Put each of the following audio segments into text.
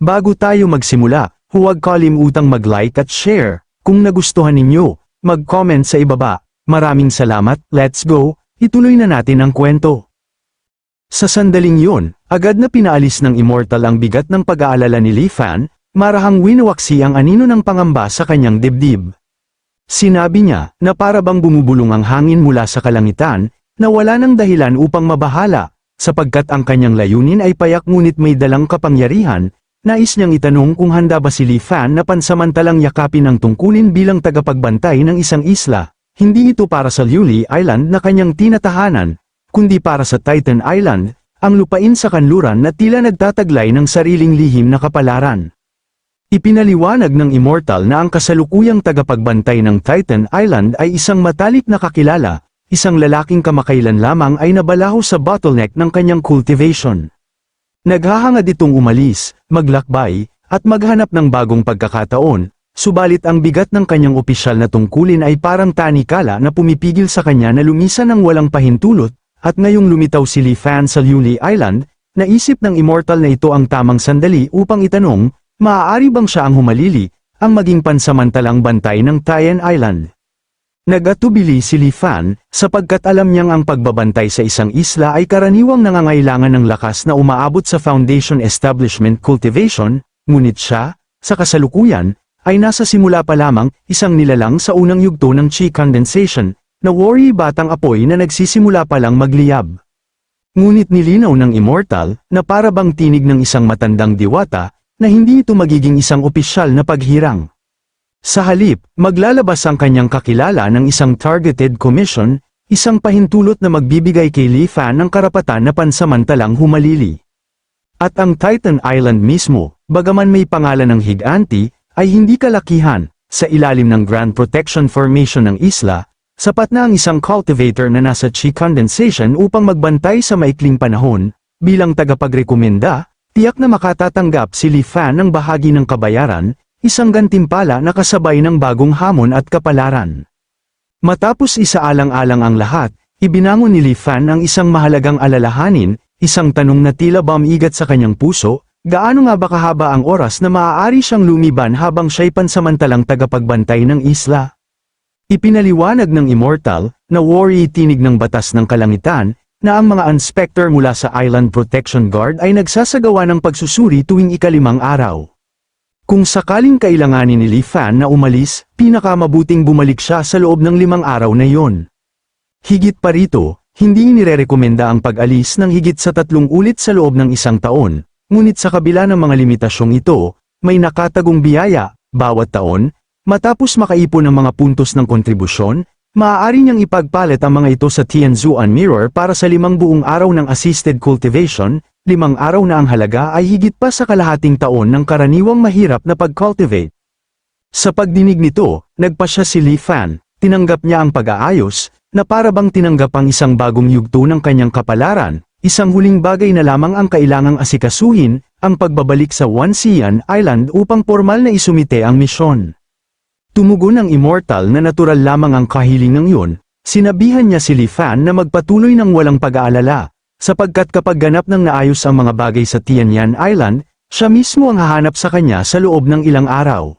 Bago tayo magsimula, huwag kalimutang mag-like at share. Kung nagustuhan ninyo, mag-comment sa ibaba. Maraming salamat, let's go, ituloy na natin ang kwento. Sa sandaling yun, agad na pinaalis ng Immortal ang bigat ng pag-aalala ni Li Fan, marahang winawaksi ang anino ng pangamba sa kanyang dibdib. Sinabi niya, na para bang bumubulong ang hangin mula sa kalangitan, na wala ng dahilan upang mabahala, sapagkat ang kanyang layunin ay payak ngunit may dalang kapangyarihan. Nais niyang itanong kung handa ba si Li Fan na pansamantalang yakapin ang tungkulin bilang tagapagbantay ng isang isla. Hindi ito para sa Liuli Island na kanyang tinatahanan, kundi para sa Titan Island, ang lupain sa kanluran na tila nagtataglay ng sariling lihim na kapalaran. Ipinaliwanag ng Immortal na ang kasalukuyang tagapagbantay ng Titan Island ay isang matalik na kakilala, isang lalaking kamakailan lamang ay nabalaho sa bottleneck ng kanyang cultivation. Naghahangad itong umalis, maglakbay, at maghanap ng bagong pagkakataon, subalit ang bigat ng kanyang opisyal na tungkulin ay parang tanikala na pumipigil sa kanya na lumisan ng walang pahintulot, at ngayong lumitaw si Li Fan sa Liuli Island, naisip ng Immortal na ito ang tamang sandali upang itanong, maaari bang siya ang humalili, ang maging pansamantalang bantay ng Titan Island. Nagatubili si Li Fan, sapagkat alam niyang ang pagbabantay sa isang isla ay karaniwang nangangailangan ng lakas na umaabot sa foundation establishment cultivation, ngunit siya, sa kasalukuyan, ay nasa simula pa lamang, isang nilalang sa unang yugto ng Qi condensation, na worry batang apoy na nagsisimula pa lang magliyab. Ngunit nilinaw ng Immortal, na para bang tinig ng isang matandang diwata, na hindi ito magiging isang opisyal na paghirang. Sa halip, maglalabas ang kanyang kakilala ng isang targeted commission, isang pahintulot na magbibigay kay Li Fan ng karapatan na pansamantalang humalili. At ang Titan Island mismo, bagaman may pangalan ng higanti, ay hindi kalakihan, sa ilalim ng Grand Protection Formation ng isla, sapat na ang isang cultivator na nasa Qi condensation upang magbantay sa maikling panahon, bilang tagapagrekomenda, tiyak na makatatanggap si Li Fan ng bahagi ng kabayaran, isang gantimpala na kasabay ng bagong hamon at kapalaran. Matapos isaalang-alang ang lahat, ibinangon ni Li Fan ang isang mahalagang alalahanin, isang tanong na tila bumigat sa kanyang puso, gaano nga ba kahaba ang oras na maaari siyang lumiban habang siya'y pansamantalang tagapagbantay ng isla? Ipinaliwanag ng Immortal, na worry tinig ng batas ng kalangitan, na ang mga inspector mula sa Island Protection Guard ay nagsasagawa ng pagsusuri tuwing ika-5 araw. Kung sakaling kailanganin ni Li Fan na umalis, pinakamabuting bumalik siya sa loob ng 5 araw na yon. Higit pa rito, hindi inirerekomenda ang pag-alis ng higit sa 3 ulit sa loob ng 1 taon, ngunit sa kabila ng mga limitasyong ito, may nakatagong biyaya, bawat taon, matapos makaipon ng mga puntos ng kontribusyon, maaari niyang ipagpalit ang mga ito sa Tianzuan Mirror para sa 5 buong araw ng assisted cultivation. 5 araw na ang halaga ay higit pa sa kalahating taon ng karaniwang mahirap na pag-cultivate. Sa pagdinig nito, nagpasya si Li Fan, tinanggap niya ang pag-aayos, na para bang tinanggap ang isang bagong yugto ng kanyang kapalaran, isang huling bagay na lamang ang kailangang asikasuhin, ang pagbabalik sa Wanxian Island upang formal na isumite ang misyon. Tumugon ng Immortal na natural lamang ang kahilingang yun, sinabihan niya si Li Fan na magpatuloy ng walang pag-aalala. Sapagkat kapag ganap ng naayos ang mga bagay sa Tianyan Island, siya mismo ang hahanap sa kanya sa loob ng ilang araw.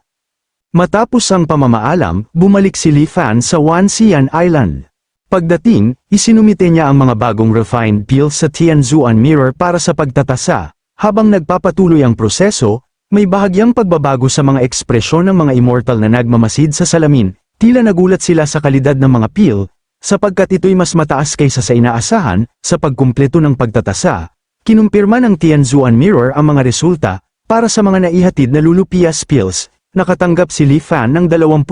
Matapos ang pamamaalam, bumalik si Li Fan sa Wanxian Island. Pagdating, isinumite niya ang mga bagong refined pills sa Tianzuan Mirror para sa pagtatasa. Habang nagpapatuloy ang proseso, may bahagyang pagbabago sa mga ekspresyon ng mga Immortal na nagmamasid sa salamin, tila nagulat sila sa kalidad ng mga pill, sapagkat ito'y mas mataas kaysa sa inaasahan. Sa pagkumpleto ng pagtatasa, kinumpirma ng Tianzuan Mirror ang mga resulta, para sa mga naihatid na Lulupias pills, nakatanggap si Li Fan ng 21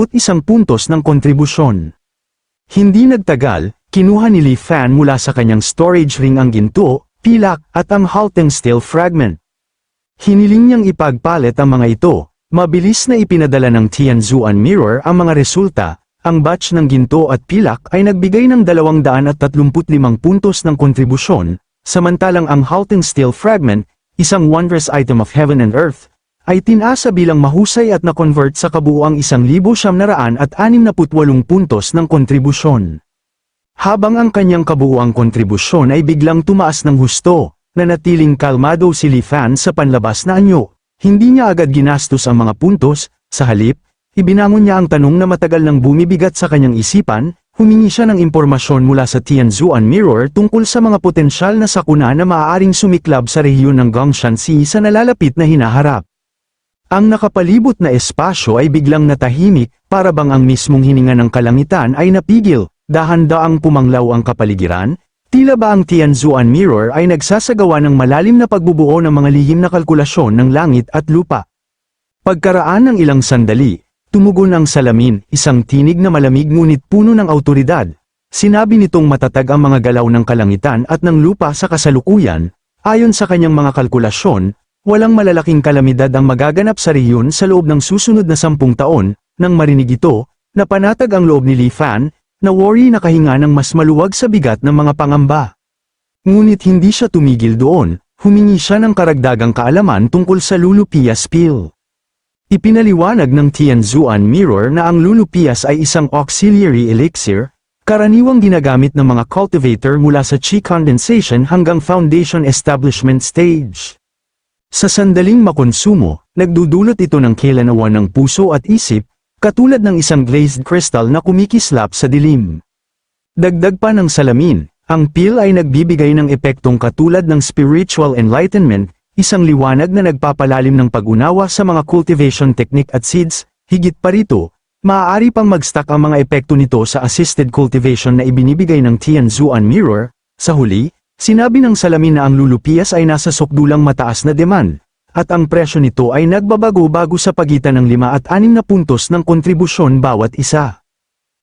puntos ng kontribusyon. Hindi nagtagal, kinuha ni Li Fan mula sa kanyang storage ring ang ginto, pilak, at ang halting steel fragment. Hiniling niyang ipagpalit ang mga ito, mabilis na ipinadala ng Tianzuan Mirror ang mga resulta. Ang batch ng ginto at pilak ay nagbigay ng 235 puntos ng kontribusyon, samantalang ang halting steel fragment, isang wondrous item of heaven and earth, ay tinasa bilang mahusay at na-convert sa kabuuang 1,968 puntos ng kontribusyon. Habang ang kanyang kabuuang kontribusyon ay biglang tumaas ng husto, nanatiling kalmado si Li Fan sa panlabas na anyo, Hindi niya agad ginastos ang mga puntos, sa halip, ibinangon niya ang tanong na matagal nang bumibigat sa kanyang isipan, humingi siya ng impormasyon mula sa Tianzuan Mirror tungkol sa mga potensyal na sakuna na maaaring sumiklab sa rehiyon ng Gongshan Sea sa nalalapit na hinaharap. Ang nakapalibot na espasyo ay biglang natahimik, para bang ang mismong hininga ng kalangitan ay napigil, dahan-daang pumanglaw ang kapaligiran, tila ba ang Tianzuan Mirror ay nagsasagawa ng malalim na pagbubuo ng mga lihim na kalkulasyon ng langit at lupa. Pagkaraan ng ilang sandali, tumugon ang salamin, isang tinig na malamig ngunit puno ng awtoridad. Sinabi nitong matatag ang mga galaw ng kalangitan at ng lupa sa kasalukuyan, ayon sa kanyang mga kalkulasyon, walang malalaking kalamidad ang magaganap sa rehiyon sa loob ng susunod na 10 taon. Nang marinig ito, napanatag ang loob ni Li Fan, na worry na kahinga ng mas maluwag sa bigat ng mga pangamba. Ngunit hindi siya tumigil doon, humingi siya ng karagdagang kaalaman tungkol sa Lulupias Pill. Ipinaliwanag ng Tianzuan Mirror na ang Lulupias ay isang auxiliary elixir, karaniwang ginagamit ng mga cultivator mula sa Qi condensation hanggang foundation establishment stage. Sa sandaling makonsumo, nagdudulot ito ng kilanawan ng puso at isip, katulad ng isang glazed crystal na kumikislap sa dilim. Dagdag pa ng salamin, ang pill ay nagbibigay ng epektong katulad ng spiritual enlightenment, isang liwanag na nagpapalalim ng pag-unawa sa mga cultivation technique at seeds. Higit pa rito, maaari pang mag-stack ang mga epekto nito sa assisted cultivation na ibinibigay ng Tianzuan Mirror. Sa huli, sinabi ng salamin na ang Lulupias ay nasa sukdulang mataas na demand, at ang presyo nito ay nagbabago-bago sa pagitan ng 5 at 6 na puntos ng kontribusyon bawat isa.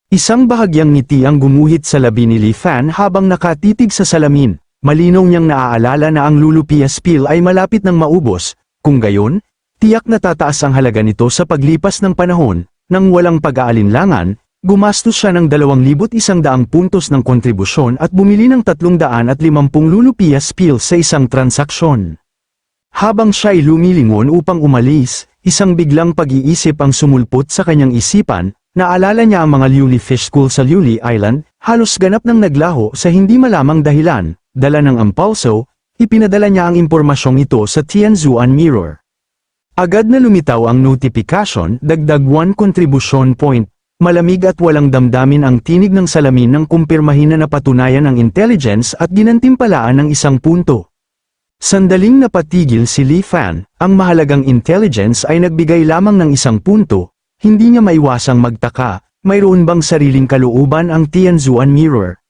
Isang bahagyang ngiti ang gumuhit sa labi ni Li Fan habang nakatitig sa salamin, malinaw niyang naaalala na ang Lulupias Pill ay malapit ng maubos, kung gayon, tiyak na tataas ang halaga nito sa paglipas ng panahon. Nang walang pag-aalinlangan, gumastos siya ng 2,100 puntos ng kontribusyon at bumili ng 350 Lulupias Pill sa isang transaksyon. Habang siya'y lumilingon upang umalis, isang biglang pag-iisip ang sumulpot sa kanyang isipan. Naalala niya ang mga Liuli Fish School sa Liuli Island, halos ganap ng naglaho sa hindi malamang dahilan. Dala ng impulso, ipinadala niya ang impormasyong ito sa Tianzuan Mirror. Agad na lumitaw ang notification, dagdag 1 contribution point. Malamig at walang damdamin ang tinig ng salamin nang kumpirmahin na napatunayan ang intelligence at ginantimpalaan ng 1 punto. Sandaling napatigil si Li Fan, ang mahalagang intelligence ay nagbigay lamang ng 1 punto, hindi niya maiwasang magtaka, mayroon bang sariling kalooban ang Tianzuan Mirror?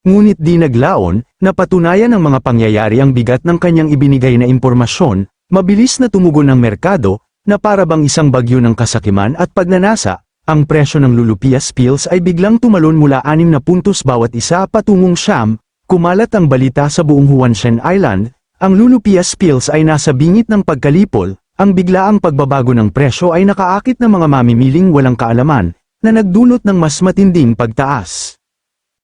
Ngunit di naglaon, napatunayan ng mga pangyayari ang bigat ng kanyang ibinigay na impormasyon, mabilis na tumugon ang merkado, na para bang isang bagyo ng kasakiman at pagnanasa. Ang presyo ng Lulupias Pills ay biglang tumalon mula 6 na puntos bawat isa patungong siyam. Kumalat ang balita sa buong Huanshan Island, ang Lulupias Pills ay nasa bingit ng pagkalipol. Ang biglaang pagbabago ng presyo ay nakaakit ng mga mamimiling walang kaalaman, na nagdulot ng mas matinding pagtaas.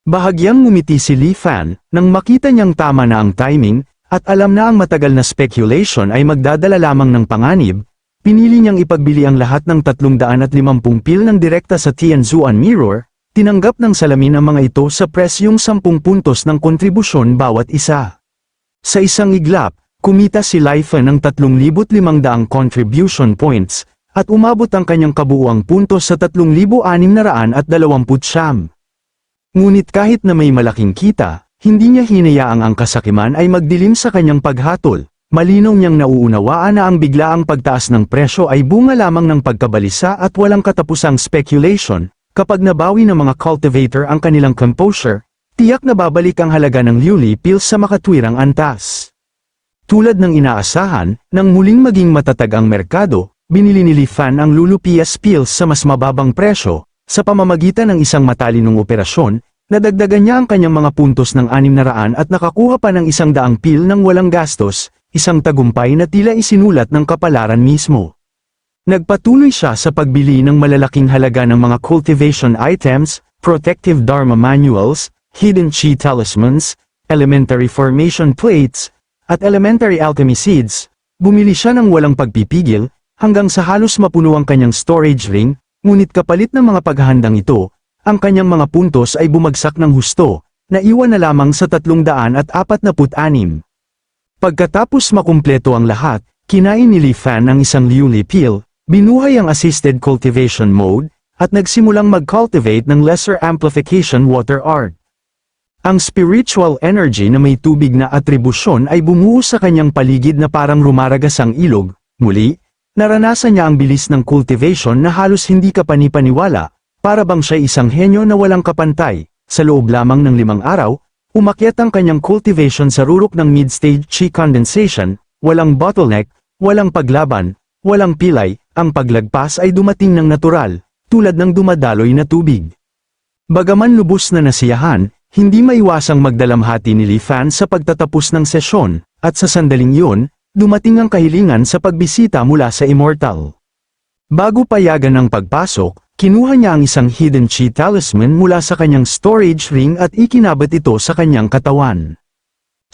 Bahagyang ngumiti si Li Fan, nang makita niyang tama na ang timing, at alam na ang matagal na speculation ay magdadala lamang ng panganib. Pinili niyang ipagbili ang lahat ng 350 pill ng direkta sa Tianzuan Mirror, tinanggap ng salamin ang mga ito sa presyong 10 puntos ng kontribusyon bawat isa. Sa isang iglap, kumita si Li Fan ng 3,500 contribution points, at umabot ang kanyang kabuuang puntos sa 3,629. Ngunit kahit na may malaking kita, hindi niya hinayaang ang kasakiman ay magdilim sa kanyang paghatol. Malinaw niyang nauunawaan na ang biglaang pagtaas ng presyo ay bunga lamang ng pagkabalisa at walang katapusang speculation. Kapag nabawi ng mga cultivator ang kanilang composure, tiyak na babalik ang halaga ng Liuli Pills sa makatwirang antas. Tulad ng inaasahan, nang muling maging matatag ang merkado, binili ni Li Fan ang Lulupias Pills sa mas mababang presyo, sa pamamagitan ng isang matalinong operasyon. Nadagdagan niya ang kanyang mga puntos ng 600 at nakakuha pa ng 100 pill ng walang gastos. Isang tagumpay na tila isinulat ng kapalaran mismo. Nagpatuloy siya sa pagbili ng malalaking halaga ng mga cultivation items, protective Dharma manuals, hidden Qi talismans, elementary formation plates, at elementary alchemy seeds. Bumili siya ng walang pagpipigil, hanggang sa halos mapuno ang kanyang storage ring, ngunit kapalit ng mga paghahandang ito, ang kanyang mga puntos ay bumagsak ng husto, na iwan na lamang sa 346. Pagkatapos makumpleto ang lahat, kinain ni Li Fan ang isang Liuli peel, binuhay ang assisted cultivation mode, at nagsimulang mag-cultivate ng lesser amplification water art. Ang spiritual energy na may tubig na atribusyon ay bumuo sa kanyang paligid na parang rumaragas ang ilog. Muli, naranasan niya ang bilis ng cultivation na halos hindi ka panipaniwala, para bang siya isang henyo na walang kapantay. Sa loob lamang ng 5 araw, umakyat ang kanyang cultivation sa rurok ng mid-stage Qi condensation, walang bottleneck, walang paglaban, walang pilay, ang paglagpas ay dumating ng natural, tulad ng dumadaloy na tubig. Bagaman lubos na nasiyahan, hindi maiwasang magdalamhati ni Li Fan sa pagtatapos ng sesyon, at sa sandaling iyon, dumating ang kahilingan sa pagbisita mula sa Immortal. Bago payagan ang pagpasok, kinuha niya ang isang hidden Qi talisman mula sa kanyang storage ring at ikinabit ito sa kanyang katawan.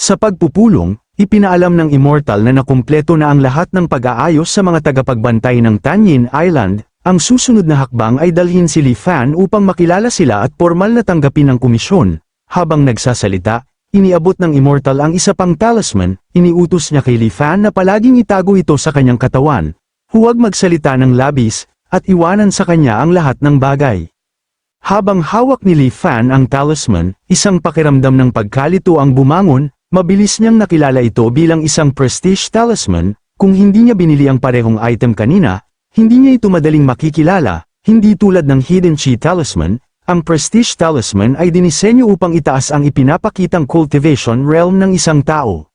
Sa pagpupulong, ipinaalam ng Immortal na nakumpleto na ang lahat ng pag-aayos sa mga tagapagbantay ng Tanyin Island. Ang susunod na hakbang ay dalhin si Li Fan upang makilala sila at pormal na tanggapin ang komisyon. Habang nagsasalita, iniabot ng Immortal ang isa pang talisman, iniutos niya kay Li Fan na palaging itago ito sa kanyang katawan. Huwag magsalita ng labis, at iwanan sa kanya ang lahat ng bagay. Habang hawak ni Li Fan ang talisman, isang pakiramdam ng pagkalito ang bumangon, mabilis niyang nakilala ito bilang isang prestige talisman. Kung hindi niya binili ang parehong item kanina, hindi niya ito madaling makikilala. Hindi tulad ng hidden Qi talisman, ang prestige talisman ay dinisenyo upang itaas ang ipinapakitang cultivation realm ng isang tao.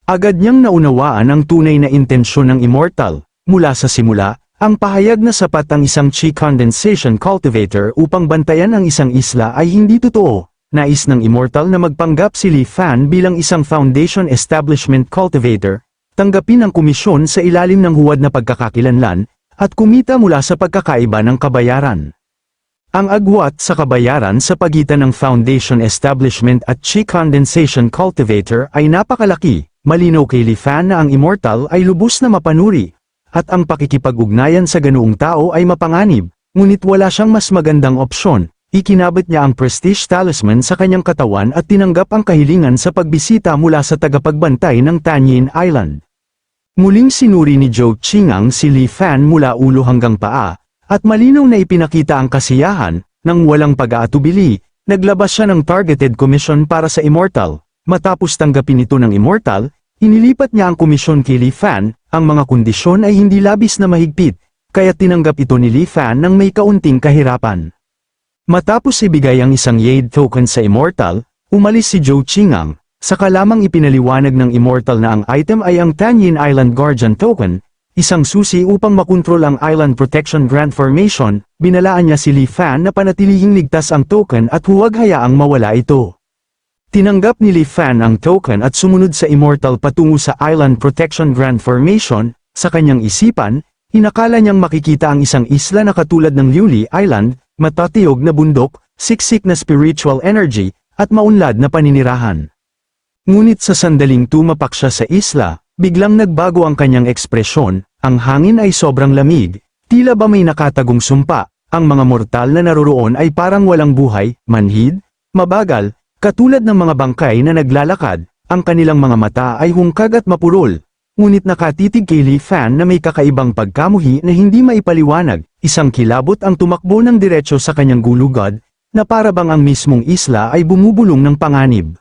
Agad niyang naunawaan ang tunay na intensyon ng Immortal. Mula sa simula, ang pahayag na sapat ang isang Qi condensation cultivator upang bantayan ang isang isla ay hindi totoo. Nais ng Immortal na magpanggap si Li Fan bilang isang foundation establishment cultivator, tanggapin ang komisyon sa ilalim ng huwad na pagkakakilanlan, at kumita mula sa pagkakaiba ng kabayaran. Ang agwat sa kabayaran sa pagitan ng foundation establishment at Qi condensation cultivator ay napakalaki. Malinaw kay Li Fan na ang Immortal ay lubos na mapanuri, at ang pakikipag-ugnayan sa ganoong tao ay mapanganib, ngunit wala siyang mas magandang opsyon. Ikinabit niya ang prestige talisman sa kanyang katawan at tinanggap ang kahilingan sa pagbisita mula sa tagapagbantay ng Tanyin Island. Muling sinuri ni Zhou Qingang si Li Fan mula ulo hanggang paa, at malinaw na ipinakita ang kasiyahan. Nang walang pag-aatubili, naglabas siya ng targeted commission para sa Immortal. Matapos tanggapin ito ng Immortal, inilipat niya ang komisyon kay Li Fan. Ang mga kondisyon ay hindi labis na mahigpit, kaya tinanggap ito ni Li Fan nang may kaunting kahirapan. Matapos ibigay ang isang Jade token sa Immortal, umalis si Zhou Qingang. Saka lamang ipinaliwanag ng Immortal na ang item ay ang Tanyin Island Guardian Token, isang susi upang makontrol ang Island Protection Grant Formation. Binalaan niya si Li Fan na panatilihing ligtas ang token at huwag hayaang mawala ito. Tinanggap ni Li Fan ang token at sumunod sa Immortal patungo sa Island Protection Grant Formation. Sa kanyang isipan, inakala niyang makikita ang isang isla na katulad ng Liuli Island, matatiyog na bundok, siksik na spiritual energy, at maunlad na paninirahan. Ngunit sa sandaling tumapak siya sa isla, biglang nagbago ang kanyang ekspresyon. Ang hangin ay sobrang lamig, tila ba may nakatagong sumpa. Ang mga mortal na naroroon ay parang walang buhay, manhid, mabagal, katulad ng mga bangkay na naglalakad. Ang kanilang mga mata ay hungkag at mapurol. Ngunit nakatitig kay Li Fan na may kakaibang pagkamuhi na hindi maipaliwanag. Isang kilabot ang tumakbo ng diretsyo sa kanyang gulugod, na para bang ang mismong isla ay bumubulong ng panganib.